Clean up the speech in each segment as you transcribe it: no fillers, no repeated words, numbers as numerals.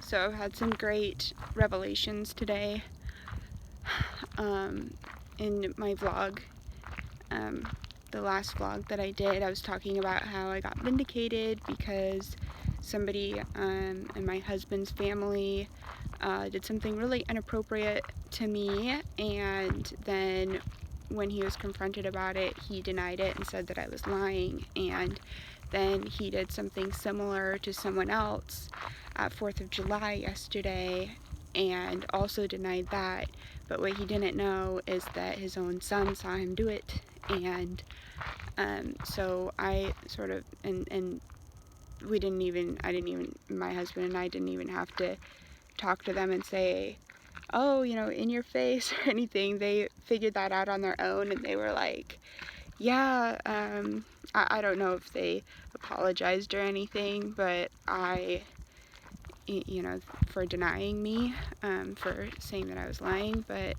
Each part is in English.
So I've had some great revelations today in my vlog. The last vlog that I did, I was talking about how I got vindicated because somebody in my husband's family did something really inappropriate to me, and then when he was confronted about it, he denied it and said that I was lying. And then he did something similar to someone else at 4th of July yesterday and also denied that. But what he didn't know is that his own son saw him do it. And so I sort of, and we didn't even, my husband and I didn't even have to talk to them and say, oh, you know, in your face or anything. They figured that out on their own, and they were like, yeah, I don't know if they apologized or anything, but you know, for denying me, for saying that I was lying, but,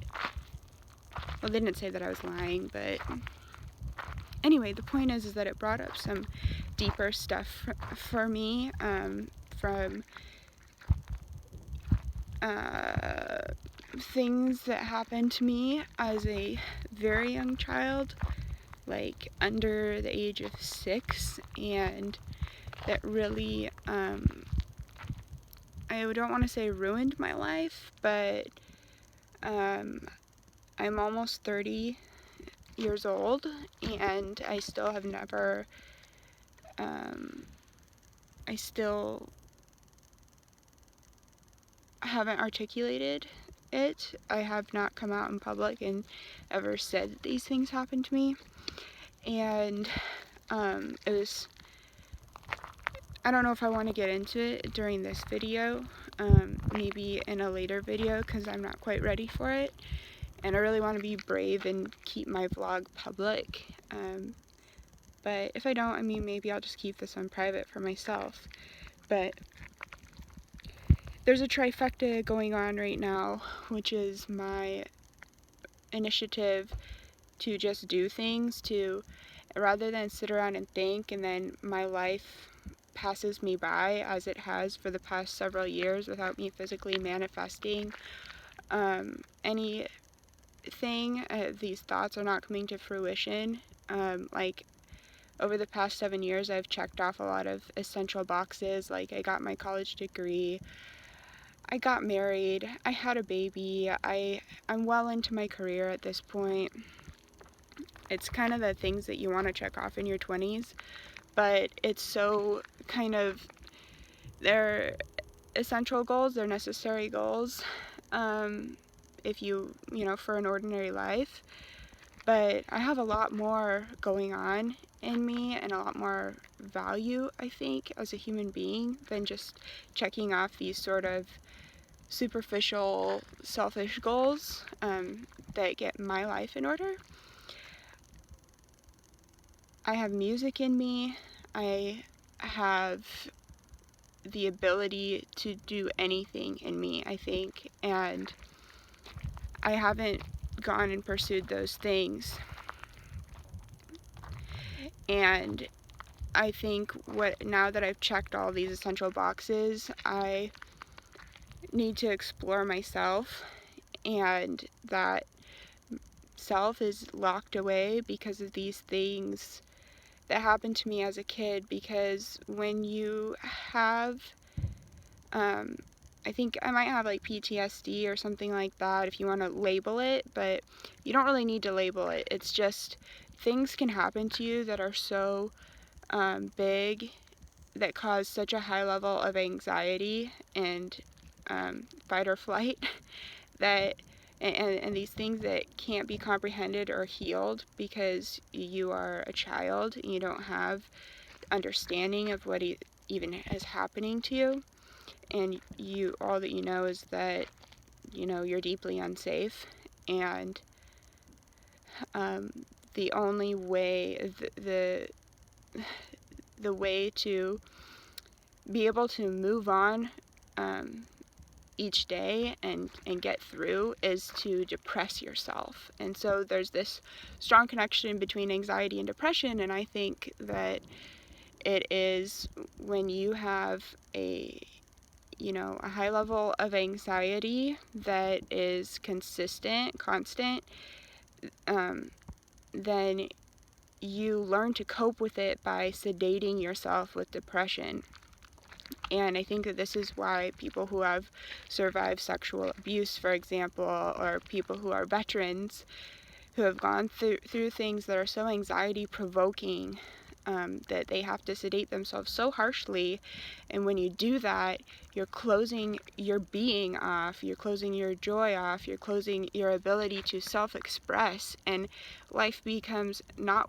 well, they didn't say that I was lying, but anyway, the point is that it brought up some deeper stuff for me, from things that happened to me as a very young child, like under the age of 6, and that really, I don't want to say ruined my life, but I'm almost 30 years old, and I still have never, I still haven't articulated it. I have not come out in public and ever said that these things happened to me, and it was, I don't know if I want to get into it during this video, maybe in a later video, because I'm not quite ready for it, and I really want to be brave and keep my vlog public, but if I don't, I mean, maybe I'll just keep this on private for myself. But there's a trifecta going on right now, which is my initiative to just do things, to, rather than sit around and think, and then my life passes me by as it has for the past several years without me physically manifesting anything. These thoughts are not coming to fruition. Like, over the past 7 years, I've checked off a lot of essential boxes. Like, I got my college degree, I got married, I had a baby, I'm well into my career at this point. It's kind of the things that you want to check off in your 20s, but it's so kind of, they're essential goals, they're necessary goals, if you know, for an ordinary life. But I have a lot more going on in me and a lot more value, I think, as a human being than just checking off these sort of superficial, selfish goals that get my life in order. I have music in me. I have the ability to do anything in me, I think, and I haven't gone and pursued those things. And I think now that I've checked all these essential boxes, I need to explore myself, and that self is locked away because of these things that happened to me as a kid. Because when you have, I think I might have like PTSD or something like that, if you want to label it, but you don't really need to label it. It's just things can happen to you that are so big, that cause such a high level of anxiety and fight or flight, that and these things that can't be comprehended or healed because you are a child and you don't have understanding of what even is happening to you, and all that you know is that, you know, you're deeply unsafe, and the only way, the way to be able to move on each day and get through is to depress yourself. And so there's this strong connection between anxiety and depression, and I think that it is when you have a high level of anxiety that is constant, then you learn to cope with it by sedating yourself with depression. And I think that this is why people who have survived sexual abuse, for example, or people who are veterans who have gone through things that are so anxiety provoking, that they have to sedate themselves so harshly. And when you do that, you're closing your being off, you're closing your joy off, you're closing your ability to self-express, and life becomes not